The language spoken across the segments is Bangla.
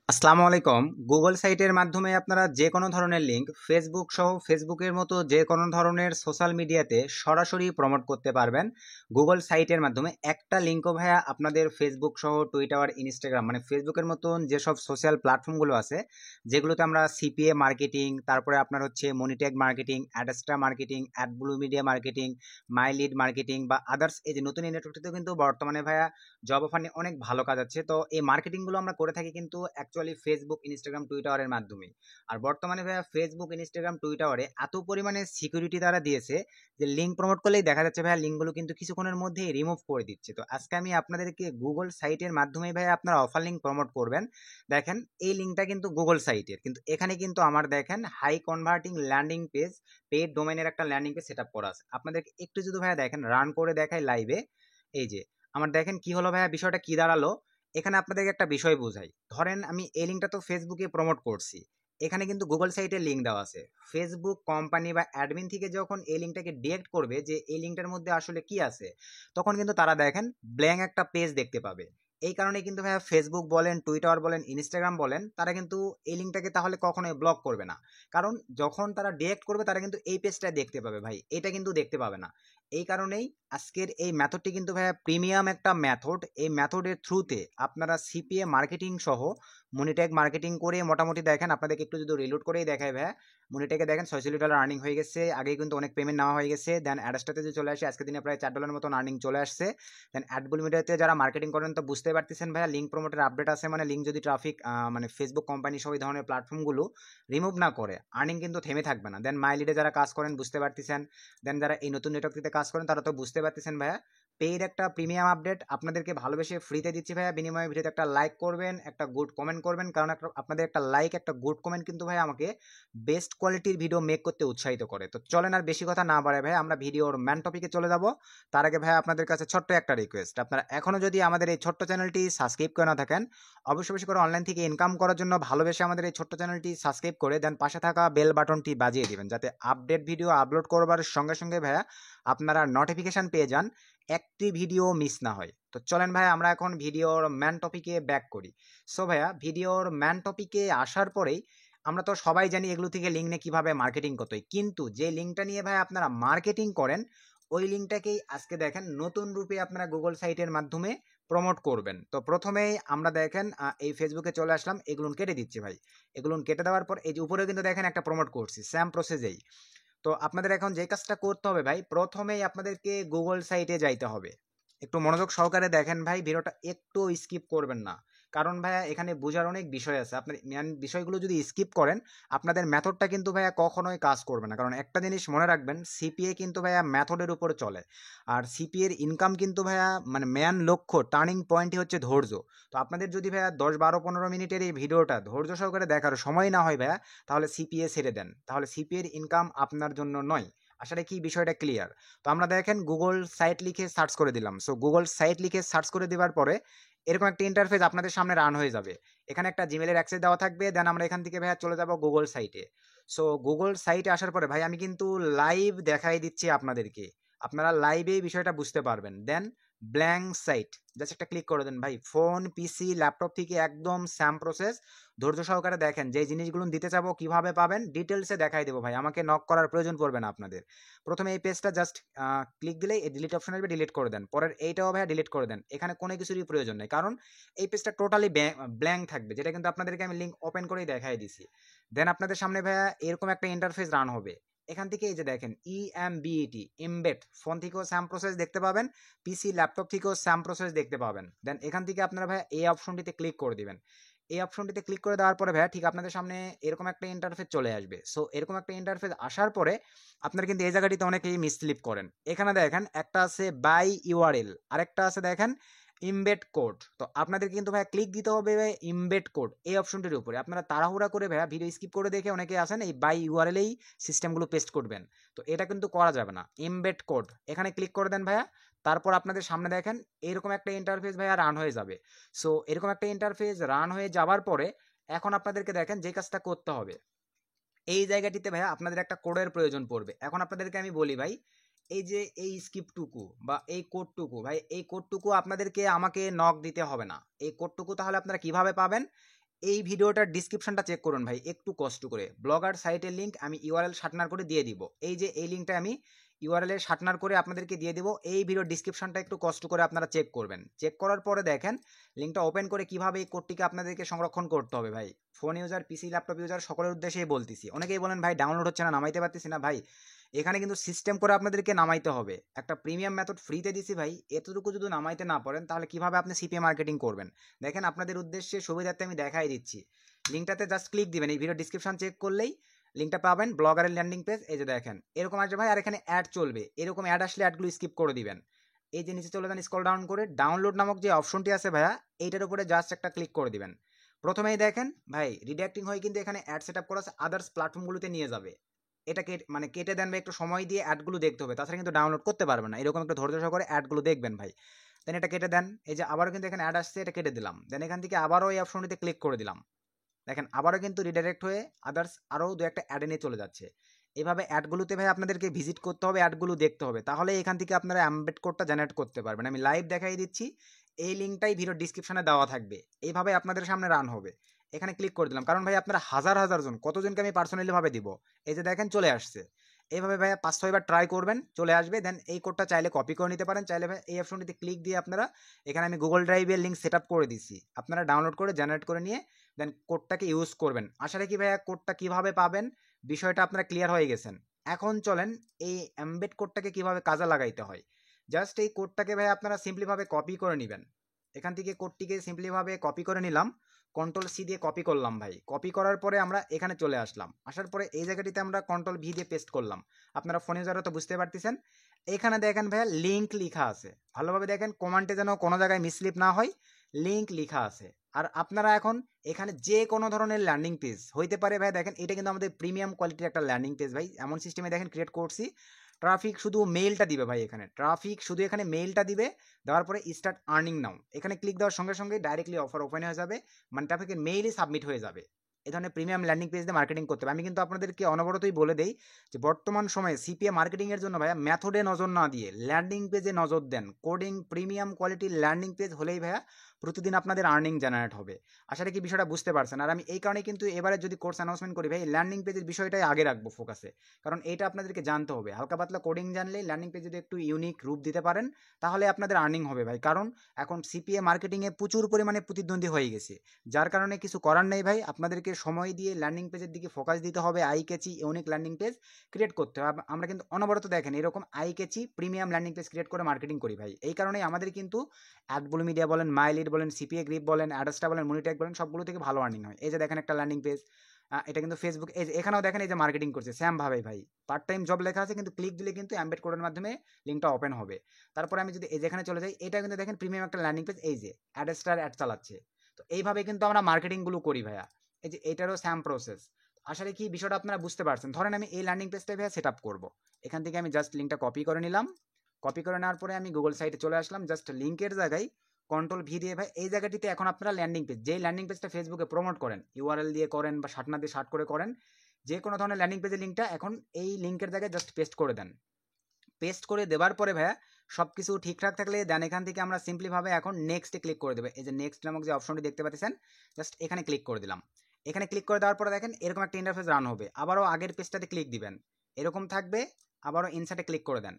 আসসালামু আলাইকুম। গুগল সাইটের মাধ্যমে আপনারা যে কোনো ধরনের লিঙ্ক ফেসবুক সহ ফেসবুকের মতো যে কোনো ধরনের সোশ্যাল মিডিয়াতে সরাসরি প্রমোট করতে পারবেন গুগল সাইটের মাধ্যমে। একটা লিঙ্কও ভাইয়া আপনাদের ফেসবুক সহ টুইটার, ইনস্টাগ্রাম মানে ফেসবুকের মতন যেসব সোশ্যাল প্ল্যাটফর্মগুলো আছে যেগুলোতে আমরা সিপিএ মার্কেটিং, তারপরে আপনার হচ্ছে Monitag marketing, Adstra marketing, Adblue media marketing, my lead marketing বা আদার্স, এই যে নতুন এই নেটওয়ার্কটিতেও কিন্তু বর্তমানে ভাইয়া জব অফার নিয়ে অনেক ভালো কাজ আছে। তো এই মার্কেটিংগুলো আমরা করে থাকি কিন্তু অ্যাকচুয়ালি ফেসবুক, ইনস্টাগ্রাম, টুইটারের মাধ্যমে। আর বর্তমানে ভাইয়া ফেসবুক, ইনস্টাগ্রাম, টুইটারে এত পরিমাণে সিকিউরিটি তারা দিয়েছে যে লিঙ্ক প্রমোট করলেই দেখা যাচ্ছে ভাইয়া লিঙ্কগুলো কিন্তু কিছুক্ষণের মধ্যেই রিমুভ করে দিচ্ছে। তো আজকে আমি আপনাদেরকে গুগল সাইটের মাধ্যমে ভাইয়া আপনারা অফার লিঙ্ক প্রমোট করবেন। দেখেন এই লিঙ্কটা কিন্তু গুগল সাইটের, কিন্তু এখানে কিন্তু আমার দেখেন high converting landing page, paid ডোমেনের একটা ল্যান্ডিং পেজ সেট আপ করা আছে। আপনাদেরকে একটু যদি ভাইয়া দেখেন রান করে দেখাই লাইভে, এই যে আমার দেখেন কি হলো ভাইয়া, বিষয়টা কি দাঁড়ালো। এখানে আপনাদেরকে একটা বিষয় বোঝাই, ধরেন আমি এই লিঙ্কটা তো ফেসবুকে প্রমোট করছি, এখানে কিন্তু গুগল সাইটের লিঙ্ক দেওয়া আছে। ফেসবুক কোম্পানি বা অ্যাডমিন থেকে যখন এই লিঙ্কটাকে ডিরেক্ট করবে যে এই লিঙ্কটার মধ্যে আসলে কি আছে, তখন কিন্তু তারা দেখেন ব্ল্যাঙ্ক একটা পেজ দেখতে পাবে। এই কারণে কিন্তু ভাইয়া ফেসবুক বলেন, টুইটার বলেন, ইনস্টাগ্রাম বলেন, তারা কিন্তু এই লিঙ্কটাকে তাহলে কখনোই ব্লক করবে না। কারণ যখন তারা ডিরেক্ট করবে তারা কিন্তু এই পেজটা দেখতে পাবে ভাই, এটা কিন্তু দেখতে পাবে না। এই কারণেই আজকের এই মেথডটি কিন্তু ভাইয়া প্রিমিয়াম একটা মেথড। এই মেথডের থ্রুতে আপনারা সিপিএ মার্কেটিং সহ মনিট্যাগ মার্কেটিং করে মোটামুটি দেখেন, আপনাদেরকে একটু যদি রিলোড করেই দেখায় ভাইয়া, মনিট্যাগে দেখেন $600 আর্নিং হয়ে গেছে। আগে কিন্তু অনেক পেমেন্ট নেওয়া হয়ে গেছে। দেন অ্যাডস্টাতে যে চলে আসে আজকে দিনে প্রায় $4 মতন আর্নিং চলে আসছে। দেন অ্যাডবুল মিডিয়াতে যারা মার্কেটিং করেন তো বুঝতে পারতেছেন ভাইয়া, লিঙ্ক প্রমোটের আপডেট আছে মানে লিঙ্ক যদি ট্রাফিক মানে ফেসবুক কোম্পানি সহ এই ধরনের প্ল্যাটফর্মগুলো রিমুভ না করে আর্নিং কিন্তু থেমে থাকবে না। দেন মাই লিডে যারা কাজ করেন বুঝতে পারতেছেন, দেন যারা এই নতুন নেটওয়ার্কটিতে কাজ করেন তারা তো বুঝতে পারতেছেন ভাইয়া, পেইড একটা প্রিমিয়াম আপডেট আপনাদেরকে ভালোবেসে ফ্রিতে দিচ্ছি ভাইয়া। বিনিময়ে ভিডিওতে একটা লাইক করবেন, একটা গুড কমেন্ট করবেন, কারণ একটা আপনাদের একটা লাইক, একটা গুড কমেন্ট কিন্তু ভাই আমাকে বেস্ট কোয়ালিটির ভিডিও মেক করতে উৎসাহিত করে। তো চলেন আর বেশি কথা না বাড়ায় ভাই, আমরা ভিডিওর ম্যান টপিকে চলে যাব। তার আগে ভাই আপনাদের কাছে ছোট্ট একটা রিকোয়েস্ট, আপনারা এখনো যদি আমাদের এই ছোট্ট চ্যানেলটি সাবস্ক্রাইব করে না থাকেন, অবশ্যই বেশি করে অনলাইন থেকে ইনকাম করার জন্য ভালোবেসে আমাদের এই ছোট্ট চ্যানেলটি সাবস্ক্রাইব করে দেন, পাশে থাকা বেল বাটনটি বাজিয়ে দিবেন, যাতে আপডেট ভিডিও আপলোড করবার সঙ্গে সঙ্গে ভাইয়া আপনারা নোটিফিকেশন পেয়ে যান, একটি ভিডিও মিস না হয়। তো চলেন ভাই আমরা এখন ভিডিওর ম্যান টপিকে ব্যাক করি। সো ভাইয়া ভিডিওর ম্যান টপিকে আসার পরেই আমরা তো সবাই জানি এগুলো থেকে লিঙ্ক নিয়ে কীভাবে মার্কেটিং করতে হয়, কিন্তু যে লিঙ্কটা নিয়ে ভাই আপনারা মার্কেটিং করেন ওই লিঙ্কটাকেই আজকে দেখেন নতুন রূপে আপনারা গুগল সাইটের মাধ্যমে প্রমোট করবেন। তো প্রথমেই আমরা দেখেন এই ফেসবুকে চলে আসলাম, এগুলো কেটে দিচ্ছি ভাই। এগুলো কেটে দেওয়ার পর এই যে উপরে কিন্তু দেখেন একটা প্রমোট করছি সেম প্রসেসেই। তো আপনাদের এখন যে কাজটা করতে হবে ভাই, প্রথমেই আপনাদেরকে গুগল সাইটে যাইতে হবে। একটু মনোযোগ সহকারে দেখেন ভাই, ভিডিওটা একটু স্কিপ করবেন না, কারণ ভাইয়া এখানে বোঝার অনেক বিষয় আছে। আপনার মেন বিষয়গুলো যদি স্কিপ করেন আপনাদের মেথডটা কিন্তু ভাইয়া কখনোই কাজ করবে না। কারণ একটা জিনিস মনে রাখবেন, সিপিএ কিন্তু ভাইয়া মেথডের উপরে চলে, আর সিপিএর ইনকাম কিন্তু ভাইয়া মানে মেন লক্ষ্য, টার্নিং পয়েন্টই হচ্ছে ধৈর্য। তো আপনাদের যদি ভাইয়া 10, 12, 15 মিনিটের এই ভিডিওটা ধৈর্য সহকারে দেখার সময় না হয় ভাইয়া, তাহলে সিপিএ ছেড়ে দেন, তাহলে সিপিএর ইনকাম আপনার জন্য নয়। আসলে কি বিষয়টা ক্লিয়ার? তো আমরা দেখেন গুগল সাইট লিখে সার্চ করে দিলাম। সো গুগল সাইট লিখে সার্চ করে দেওয়ার পরে এরকম একটা ইন্টারফেস আপনাদের সামনে রান হয়ে যাবে। এখানে একটা জিমেলের অ্যাক্সেস দেওয়া থাকবে। দেন আমরা এখান থেকে ভাইয়া চলে যাব গুগল সাইটে। সো গুগল সাইটে আসার পরে ভাই আমি কিন্তু লাইভ দেখাই দিচ্ছি আপনাদেরকে, আপনারা লাইভে বিষয়টা বুঝতে পারবেন। দেন ব্ল্যাঙ্ক সাইট জাস্ট একটা ক্লিক করে দেন ভাই। ফোন, পিসি, ল্যাপটপ থেকে একদম স্যাম প্রসেস, ধৈর্য সহকারে দেখেন। যে জিনিসগুলো দিতে চাবো কিভাবে পাবেন ডিটেলসে দেখাই দেবো ভাই, আমাকে নক করার প্রয়োজন পড়বে না আপনাদের। প্রথমে এই পেজটা জাস্ট ক্লিক দিলেই এই ডিলিট অপশন আসবে, ডিলিট করে দেন। পরের এইটাও ভাইয়া ডিলিট করে দেন, এখানে কোনো কিছুরই প্রয়োজন নেই, কারণ এই পেজটা টোটালি ব্ল্যাঙ্ক থাকবে, যেটা কিন্তু আপনাদেরকে আমি লিঙ্ক ওপেন করেই দেখাই দিছি। দেন আপনাদের সামনে ভাইয়া এরকম একটা ইন্টারফেস রান হবে। এখান থেকে এই যে দেখেন ইএমবিইটি এমবেড, ফোন থেকেও স্যাম প্রসেস দেখতে পাবেন, পিসি ল্যাপটপ থেকেও স্যাম প্রসেস দেখতে পাবেন। দেন এখান থেকে আপনারা ভাইয়া এই অপশনটিতে ক্লিক করে দিবেন। এই অপশনটিতে ক্লিক করে দেওয়ার পরে ভাইয়া ঠিক আপনাদের সামনে এরকম একটা ইন্টারফেস চলে আসবে। সো এরকম একটা ইন্টারফেস আসার পরে আপনারা কিন্তু এই জায়গাটিতে অনেকেই মিসস্লিপ করেন। এখানে দেখেন একটা আছে বাই ইউআরএল, আরেকটা আছে দেখেন ইমবেড কোড। তো আপনাদের কিন্তু ভাইয়া ক্লিক দিতে হবে ভাই ইমবেড কোড এই অপশনটির উপরে। আপনারা তাড়াহুড়া করে ভাইয়া ভিডিও স্কিপ করে দেখে অনেকে আছেন এই বাই ইউআরএলেই সিস্টেমগুলো পেস্ট করবেন, তো এটা কিন্তু করা যাবে না। ইমবেড কোড এখানে ক্লিক করে দেন ভাইয়া। তারপর আপনাদের সামনে দেখেন এরকম একটা ইন্টারফেস ভাইয়া রান হয়ে যাবে। সো এরকম একটা ইন্টারফেস রান হয়ে যাওয়ার পরে এখন আপনাদেরকে দেখেন যে কাজটা করতে হবে, এই জায়গাটিতে ভাইয়া আপনাদের একটা কোডের প্রয়োজন পড়বে। এখন আপনাদেরকে আমি বলি ভাই, এই যে এই স্ক্রিপ্টটুকু বা এই কোডটুকু ভাই, এই কোডটুকু আপনাদেরকে আমাকে নক দিতে হবে না। এই কোডটুকু তাহলে আপনারা কিভাবে পাবেন, এই ভিডিওটার ডিসক্রিপশনটা চেক করুন ভাই একটু কষ্ট করে। ব্লগার সাইটের লিঙ্ক আমি ইউআরএল শার্টনার করে দিয়ে দিব। এই যে এই লিঙ্কটা আমি ইউআরএল এর শার্টনার করে আপনাদেরকে দিয়ে দিব। এই ভিডিওর ডিসক্রিপশনটা একটু কষ্ট করে আপনারা চেক করবেন। চেক করার পরে দেখেন লিঙ্কটা ওপেন করে কিভাবে এই কোডটিকে আপনাদেরকে সংরক্ষণ করতে হবে ভাই। ফোন ইউজার, পিসি, ল্যাপটপ ইউজার সকলের উদ্দেশ্যেই বলতেছি। অনেকেই বলেন ভাই ডাউনলোড হচ্ছে না, নামাইতে পারতেছি না। ভাই এখানে কিন্তু সিস্টেম করে আপনাদেরকে নামাইতে হবে। একটা প্রিমিয়াম মেথড ফ্রিতে দিছি ভাই, এতটুকু যদি নামাইতে না পারেন তাহলে কিভাবে আপনি সিপিএ মার্কেটিং করবেন। দেখেন আপনাদের উদ্দেশ্যে সুবিধার্থে আমি দেখাই দিচ্ছি। লিঙ্কটাতে জাস্ট ক্লিক দিবেন, এই ভিডিও ডিসক্রিপশন চেক করলেই লিঙ্কটা পাবেন, ব্লগারের ল্যান্ডিং পেজ। এই যে দেখেন এরকম আসবে ভাই, আর এখানে অ্যাড চলবে। এরকম অ্যাড আসলে অ্যাডগুলো স্কিপ করে দিবেন। এই যে নিচে চলে যান, স্ক্রল ডাউন করে ডাউনলোড নামক যে অপশনটি আছে ভাইয়া, এইটার উপরে জাস্ট একটা ক্লিক করে দিবেন। প্রথমেই দেখেন ভাই রিডাইরেক্টিং হয়ে কিন্তু এখানে অ্যাড সেট আপ করা আছে, আদার্স প্ল্যাটফর্মগুলোতে নিয়ে যাবে। এটা মানে কেটে দেন বা একটু সময় দিয়ে অ্যাডগুলো দেখতে হবে, তাছাড়া কিন্তু ডাউনলোড করতে পারবেন না। এরকম একটু ধৈর্য সহকারে অ্যাডগুলো দেখবেন ভাই। দেন এটা কেটে দেন। এই যে আবারও কিন্তু এখানে অ্যাড আসছে, এটা কেটে দিলাম। দেন এখান থেকে আবারও এই অপশনটিতে ক্লিক করে দিলাম। দেখেন আবারও কিন্তু রিডাইরেক্ট হয়ে আদার্স আরও দু একটা অ্যাডে নিয়ে চলে যাচ্ছে। এইভাবে অ্যাডগুলোতে ভাই আপনাদেরকে ভিজিট করতে হবে, অ্যাডগুলো দেখতে হবে, তাহলে এখান থেকে আপনারা এমবেড কোডটা জেনারেট করতে পারবেন। আমি লাইভ দেখাই দিচ্ছি, এই লিঙ্কটাই ভিডিওর ডিসক্রিপশনে দেওয়া থাকবে। এইভাবে আপনাদের সামনে রান হবে। এখানে ক্লিক করে দিলাম, কারণ ভাই আপনারা হাজার হাজার জন, কতজনকে আমি পার্সোনালি ভাবে দিব। এই যে দেখেন চলে আসছে। এইভাবে ভাইয়া 5-6বার ট্রাই করবেন, চলে আসবে। দেন এই কোডটা চাইলে কপি করে নিতে পারেন, চাইলে ভাই এই অপশনটিতে ক্লিক দিয়ে আপনারা, এখানে আমি গুগল ড্রাইভের লিঙ্ক সেট আপ করে দিচ্ছি, আপনারা ডাউনলোড করে জেনারেট করে নিয়ে দেন কোডটাকে ইউজ করবেন। আশা রাখি ভাইয়া কোডটা কিভাবে পাবেন বিষয়টা আপনারা ক্লিয়ার হয়ে গেছেন। এখন চলেন এই এমবেড কোডটাকে কিভাবে কাজে লাগাইতে হয়। জাস্ট এই কোডটাকে ভাই আপনারা সিম্পলিভাবে কপি করে নেবেন। এখান থেকে কোডটিকে সিম্পলিভাবে কপি করে নিলাম, কন্ট্রোল সি দিয়ে কপি করলাম ভাই। কপি করার পরে আমরা এখানে চলে আসলাম, আসার পরে এই জায়গাটিতে আমরা কন্ট্রোল ভি দিয়ে পেস্ট করলাম। আপনারা ফোনে যারা তো বুঝতে পারতেছেন। এখানে দেখেন ভাইয়া লিঙ্ক লেখা আছে, ভালোভাবে দেখেন কমান্ডে যেন কোনো জায়গায় মিসলিপ না হয়, লিঙ্ক লেখা আছে। আর আপনারা এখন এখানে যে কোনো ধরনের ল্যান্ডিং পেজ হইতে পারে ভাই। দেখেন এটা কিন্তু আমাদের প্রিমিয়াম কোয়ালিটির একটা ল্যান্ডিং পেজ ভাই, এমন সিস্টেমে দেখেন ক্রিয়েট করছি। ট্রাফিক শুধু মেইলটা দিবে ভাই, এখানে ট্রাফিক শুধু এখানে মেইলটা দিবে। দেওয়ার পরে স্টার্ট আর্নিং নাও, এখানে ক্লিক দেওয়ার সঙ্গে সঙ্গে ডাইরেক্টলি অফার ওপেন হয়ে যাবে, মানে ট্রাফিকের মেইলই সাবমিট হয়ে যাবে। এই ধরনের প্রিমিয়াম ল্যান্ডিং পেজ দিয়ে মার্কেটিং করতে হবে। আমি কিন্তু আপনাদেরকে অনবরতই বলে দেই যে বর্তমান সময়ে সিপিএ মার্কেটিং এর জন্য ভাইয়া মেথডে নজর না দিয়ে ল্যান্ডিং পেজে নজর দেন। কোডিং প্রিমিয়াম কোয়ালিটির ল্যান্ডিং পেজ হলেই ভাইয়া প্রতিদিন আপনাদের আর্নিং জেনারেট হবে। আশা রাখি বিষয়টা বুঝতে পারছেন। আর আমি এই কারণে কিন্তু এবারে যদি কোর্স অ্যানাউন্সমেন্ট করি ভাই, ল্যান্ডিং পেজের বিষয়টাই আগে রাখবো ফোকাসে, কারণ এইটা আপনাদেরকে জানতে হবে। হালকা পাতলা কোডিং জানলেই ল্যান্ডিং পেজ যদি একটু ইউনিক রূপ দিতে পারেন তাহলে আপনাদের আর্নিং হবে ভাই। কারণ এখন সিপিএ মার্কেটিংয়ে প্রচুর পরিমাণে প্রতিদ্বন্দ্বী হয়ে গেছে, যার কারণে কিছু করার নেই ভাই। আপনাদেরকে সময় দিয়ে ল্যান্ডিং পেজের দিকে ফোকাস দিতে হবে, eye catchy unique landing page create করতে হবে। আমরা কিন্তু অনবরত দেখেন এরকম eye catchy premium landing page create করে মার্কেটিং করি ভাই। এই কারণেই আমাদের কিন্তু অ্যাডবুল মিডিয়া বলেন, মাইলিড বলেন, সিপিএ গ্রিপ বলেন, অ্যাডস্টা বলেন, মনিট্যাগ বলেন, সবগুলো থেকে ভালো আর্নিং হয়। এই যে দেখেন একটা ল্যান্ডিং পেজ, এটা কিন্তু ফেসবুক। এই যে এখানেও দেখেন এই যে মার্কেটিং করছে স্যাম ভাবে ভাই, পার্ট টাইম জব লেখা আছে, কিন্তু ক্লিক দিলে কিন্তু এমবেড কোডের মাধ্যমে লিঙ্কটা ওপেন হবে। তারপরে আমি যদি এই যেখানে চলে যাই, এটা কিন্তু দেখেন প্রিমিয়াম একটা ল্যান্ডিং পেজ, এই যে অ্যাডস্টার অ্যাড চালাচ্ছে। তো এইভাবে কিন্তু আমরা মার্কেটিংগুলো করি ভাইয়া। এই যে এটারও স্যাম প্রসেস। আশা রাখি বিষয়টা আপনারা বুঝতে পারছেন। ধরেন আমি এই ল্যান্ডিং পেজটা ভাইয়া সেট আপ করবো, এখান থেকে আমি জাস্ট লিঙ্কটা কপি করে নিলাম। কপি করে নেওয়ার পরে আমি গুগল সাইটে চলে আসলাম, জাস্ট লিঙ্কের জায়গায় কন্ট্রোল ভি দিয়ে ভাই এই জায়গাটিতে এখন আপনারা ল্যান্ডিং পেজ, যেই ল্যান্ডিং পেজটা ফেসবুকে প্রমোট করেন, ইউআরএল দিয়ে করেন বা শার্টনা দিয়ে শার্ট করে করেন, যে কোনো ধরনের ল্যান্ডিং পেজের লিঙ্কটা এখন এই লিঙ্কের জায়গায় জাস্ট পেস্ট করে দেন। পেস্ট করে দেওয়ার পরে ভাইয়া সব কিছু ঠিকঠাক থাকলে দেন এখান থেকে আমরা সিম্পলিভাবে এখন নেক্সটে ক্লিক করে দেবে। এই যে নেক্সট নামক যে অপশনটি দেখতে পাচ্ছেন, জাস্ট এখানে ক্লিক করে দিলাম। এখানে ক্লিক করে দেওয়ার পরে দেখেন এরকম একটা ইন্টারফেস রান হবে। আবারও আগের পেজটাতে ক্লিক দিবেন, এরকম থাকবে। আবারও ইনসার্টে ক্লিক করে দেন,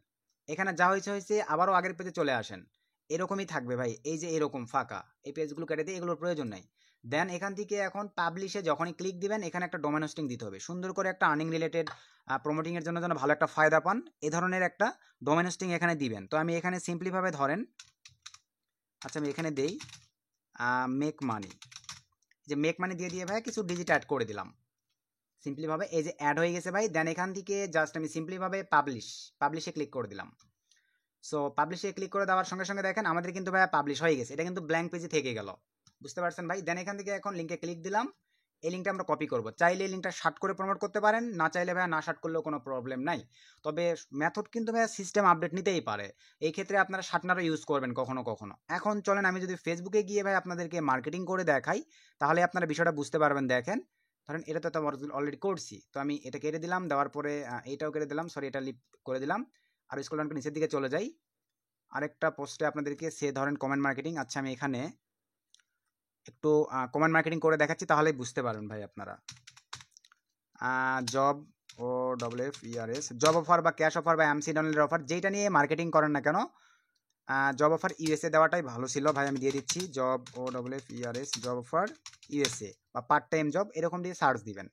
এখানে যা হয়েছে হয়েছে, আবারও আগের পেজে চলে আসেন। এরকমই থাকবে ভাই, এই যে এরকম ফাঁকা, এই পেজগুলো কেটে দিয়ে, এগুলোর প্রয়োজন নাই। দেন এখান থেকে এখন পাবলিশে যখনই ক্লিক দিবেন, এখানে একটা ডোমেন হোস্টিং দিতে হবে, সুন্দর করে একটা আর্নিং রিলেটেড প্রমোটিং এর জন্য যেন ভালো একটা ফায়দা পান, এই ধরনের একটা ডোমেন হোস্টিং এখানে দিবেন। তো আমি এখানে সিম্পলিভাবে ধরেন, আচ্ছা আমি এখানে দেই মেক মানি, যে মেক মানি দিয়ে দিয়ে ভাই কিছু ডিজিট অ্যাড করে দিলাম সিম্পলিভাবে। এই যে অ্যাড হয়ে গেছে ভাই। দেন এখান থেকে জাস্ট আমি সিম্পলিভাবে পাবলিশে ক্লিক করে দিলাম। সো পাবলিশে ক্লিক করে দেওয়ার সঙ্গে সঙ্গে দেখেন আমাদের কিন্তু ভাই পাবলিশ হয়ে গেছে, এটা কিন্তু ব্ল্যাঙ্ক পেজে থেকে গেল, বুঝতে পারছেন ভাই। দেন এখান থেকে এখন লিঙ্কে ক্লিক দিলাম, এই লিঙ্কটা আমরা কপি করব। চাইলে এই লিঙ্কটা শার্ট করে প্রমোট করতে পারেন, না চাইলে ভাই না শার্ট করলেও কোনো প্রবলেম নাই। তবে মেথড কিন্তু ভাই সিস্টেম আপডেট নিতেই পারে, এই ক্ষেত্রে আপনারা শার্টনারও ইউজ করবেন কখনো কখনো। এখন চলেন আমি যদি ফেসবুকে গিয়ে ভাই আপনাদেরকে মার্কেটিং করে দেখাই, তাহলে আপনারা বিষয়টা বুঝতে পারবেন। দেখেন ধরেন এটা তো অলরেডি করছি, তো আমি এটা কেটে দিলাম, দেওয়ার পরে এইটাও কেটে দিলাম, সরি এটা লিপ করে দিলাম। আর স্ক্রল ডাউন করে নিচের দিকে চলে যাই, আরেকটা পোস্টে আপনাদেরকে সে ধরেন কমেন্ট মার্কেটিং। আচ্ছা আমি এখানে একটু কমেন্ট মার্কেটিং করে দেখাচ্ছি, তাহলেই বুঝতে পারবেন ভাই আপনারা। জব ও WFERS জব অফার বা ক্যাশ অফার বা MC ডোনাল্ডের অফার যেটা নিয়ে মার্কেটিং করেন না কেন, জব অফার USA দেওয়াটাই ভালো ছিল ভাই। আমি দিয়ে দিচ্ছি জব ও WFERS জব অফার USA বা পার্ট টাইম জব, এরকম দিয়ে সার্চ দিবেন।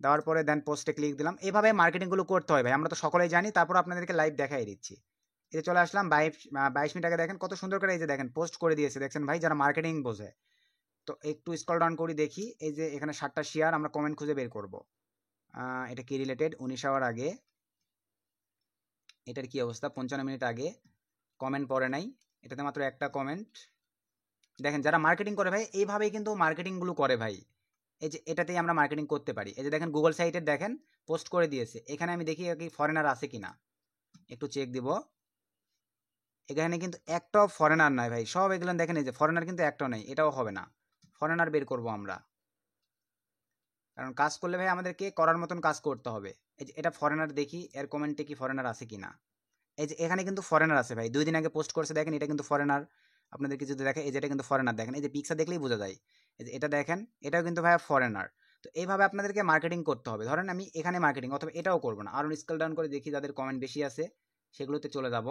দেওয়ার পরে দেন পোস্টে ক্লিক দিলাম। এভাবে মার্কেটিংগুলো করতে হয় ভাই, আমরা তো সকলেই জানি। তারপর আপনাদেরকে লাইভ দেখাই দিচ্ছি। এই যে চলে আসলাম 22 মিনিট আগে, দেখেন কত সুন্দর করে এই যে দেখেন পোস্ট করে দিয়েছে, দেখছেন ভাই, যারা মার্কেটিং বোঝে। তো একটু স্ক্রল ডাউন করি দেখি, এই যে এখানে 7টা শেয়ার, আমরা কমেন্ট খুঁজে বের করব। এটা কি রিলেটেড, 19 আওয়ার আগে, এটার কি অবস্থা, 55 মিনিট আগে কমেন্ট পড়ে নাই, এটাতে মাত্র একটা কমেন্ট। দেখেন যারা মার্কেটিং করে ভাই এইভাবেই কিন্তু মার্কেটিংগুলো করে ভাই। এই যে এটাতেই আমরা মার্কেটিং করতে পারি। এই যে দেখেন গুগল সাইটের দেখেন পোস্ট করে দিয়েছে, এখানে আমি দেখি কি ফরেনার আছে কিনা, একটু চেক দিব। এখানে কিন্তু একটাও ফরেনার নাই ভাই, সব এগুলো দেখেন, এই যে ফরেনার কিন্তু একটাও নাই, এটাও হবে না। ফরেনার বের করব আমরা, কারণ কাজ করলে ভাই আমাদেরকে করার মতন কাজ করতে হবে। এই যে এটা ফরেনার, দেখি এর কমেন্টে কি ফরেনার আছে কিনা। এই যে এখানে কিন্তু ফরেনার আছে ভাই, 2 দিন আগে পোস্ট করেছে, দেখেন এটা কিন্তু ফরেনার। আপনাদেরকে যদি দেখে, এই যে এটা কিন্তু ফরেনার, দেখেন এই যে পিকচার দেখলেই বোঝা যায়। এই যে এটা দেখেন, এটাও কিন্তু ভাই ফরেনার। তো এইভাবে আপনাদেরকে মার্কেটিং করতে হবে। ধরেন আমি এখানে মার্কেটিং, অথবা এটাও করবো না, আরো স্কেল ডাউন করে দেখি যাদের কমেন্ট বেশি আছে সেগুলোতে চলে যাব।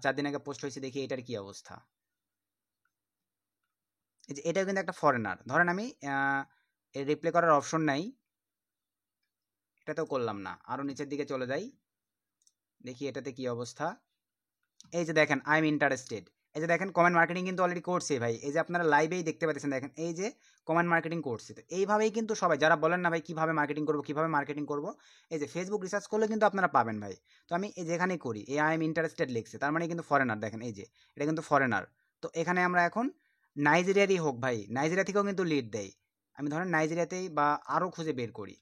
4 দিন আগে পোস্ট হয়েছে, দেখি এটার কি অবস্থা। এই যে এটাও কিন্তু একটা ফরেনার। ধরেন আমি রিপ্লে করার অপশন নাই, এটাতেও করলাম না, আরো নিচের দিকে চলে যাই, দেখি এটাতে কি অবস্থা। এই যে দেখেন আই এম ইন্টারেস্টেড, এই যে দেখেন কমেন্ট মার্কেটিং কিন্তু অলরেডি করছে ভাই। এই যে আপনারা লাইভেই দেখতে পাচ্ছেন, দেখেন এই যে কমেন্ট মার্কেটিং করছে। তো এইভাবেই কিন্তু সবাই যারা বলেন না ভাই কিভাবে মার্কেটিং করবো, কিভাবে মার্কেটিং করবো, এই যে ফেসবুক রিসার্চ করলে কিন্তু আপনারা পাবেন ভাই। তো আমি এই যেখানেই করি, এই আই এম ইন্টারেস্টেড লিখছে, তার মানে কিন্তু ফরেনার, দেখেন এই যে এটা কিন্তু ফরেনার। তো এখানে আমরা এখন নাইজেরিয়ারই হোক ভাই, নাইজেরিয়া থেকেও কিন্তু লিড দেয়। আমি ধরেন নাইজেরিয়াতেই বা আরও খুঁজে বের করি,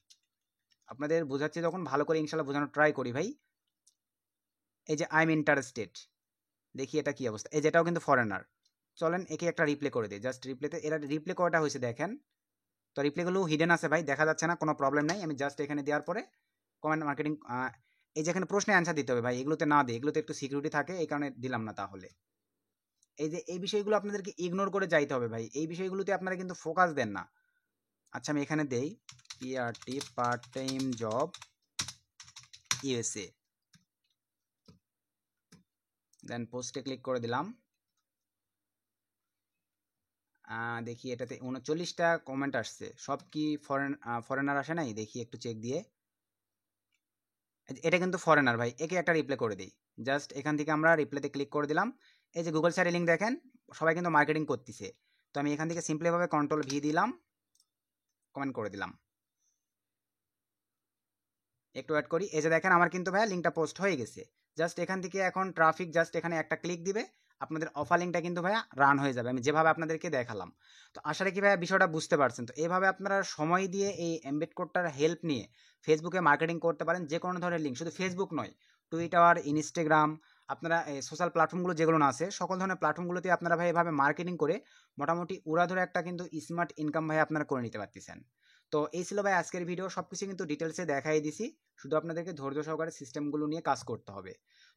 আপনাদের বোঝাচ্ছি যখন ভালো করে ইনশাল্লাহ বোঝানোর ট্রাই করি ভাই। এই যে আই এম ইন্টারেস্টেড, দেখি এটা কি অবস্থা। এই যেটাও কিন্তু ফরেনার। চলেন একে একটা রিপ্লে করে দিই, জাস্ট রিপ্লেতে এরা রিপ্লে কয়টা হয়েছে দেখেন। তো রিপ্লেগুলো হিডেন আছে ভাই, দেখা যাচ্ছে না, কোনো প্রবলেম নাই। আমি জাস্ট এখানে দেওয়ার পরে কমেন্ট মার্কেটিং, এই যে এখানে প্রশ্নে অ্যান্সার দিতে হবে ভাই, এগুলোতে না দিই, এগুলোতে একটু সিকিউরিটি থাকে, এই কারণে দিলাম না। তাহলে এই যে এই বিষয়গুলো আপনাদেরকে ইগনোর করে যাইতে হবে ভাই, এই বিষয়গুলোতে আপনারা কিন্তু ফোকাস দেন না। আচ্ছা আমি এখানে দেই PRT part time job USA, দেন পোস্টে ক্লিক করে দিলাম। দেখি এটাতে 39টা কমেন্ট আসছে, সব কি ফরেনার আসে নাই, দেখি একটু চেক দিয়ে। এটা কিন্তু ফরেনার ভাই, একে একটা রিপ্লে করে দিই। জাস্ট এখান থেকে আমরা রিপ্লেতে ক্লিক করে দিলাম। এই যে গুগল সাইটে লিঙ্ক দেখেন, সবাই কিন্তু মার্কেটিং করতেছে। তো আমি এখান থেকে সিম্পলিভাবে Ctrl+V দিলাম, কমেন্ট করে দিলাম। একটু ওয়েট করি, এই যে দেখেন আমার কিন্তু ভাই লিঙ্কটা পোস্ট হয়ে গেছে। জাস্ট এখান থেকে এখন ট্রাফিক জাস্ট এখানে একটা ক্লিক দিবে, আপনাদের অফার লিঙ্কটা কিন্তু ভাইয়া রান হয়ে যাবে, আমি যেভাবে আপনাদেরকে দেখালাম। তো আশা রাখি ভাইয়া বিষয়টা বুঝতে পারছেন। তো এইভাবে আপনারা সময় দিয়ে এই এমবেড কোডটার হেল্প নিয়ে ফেসবুকে মার্কেটিং করতে পারেন। যে কোনো ধরনের লিঙ্ক, শুধু ফেসবুক নয়, টুইটার, ইনস্টাগ্রাম, আপনারা সোশ্যাল প্ল্যাটফর্মগুলো যেগুলো আছে সকল ধরনের প্ল্যাটফর্মগুলোতে আপনারা ভাই এভাবে মার্কেটিং করে মোটামুটি উড়াধুরা একটা কিন্তু স্মার্ট ইনকাম ভাই আপনারা করে নিতে পারতেছেন। তো এই ছিল ভাই আজকের ভিডিও, সবকিছু কিন্তু ডিটেলসে দেখাই দিছি, শুধু আপনাদেরকে ধৈর্য সহকারে সিস্টেমগুলো নিয়ে কাজ করতে হবে।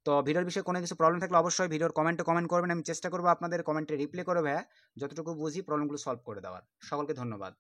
তো ভিডিওর বিষয়ে কোনো কিছু প্রবলেম থাকলে অবশ্যই ভিডিওর কমেন্ট করবেন, আমি চেষ্টা করবো আপনাদের কমেন্টে রিপ্লাই করে ভাইয়া যতটুকু বুঝি প্রবলেমগুলো সলভ করে দেওয়ার। সকলকে ধন্যবাদ।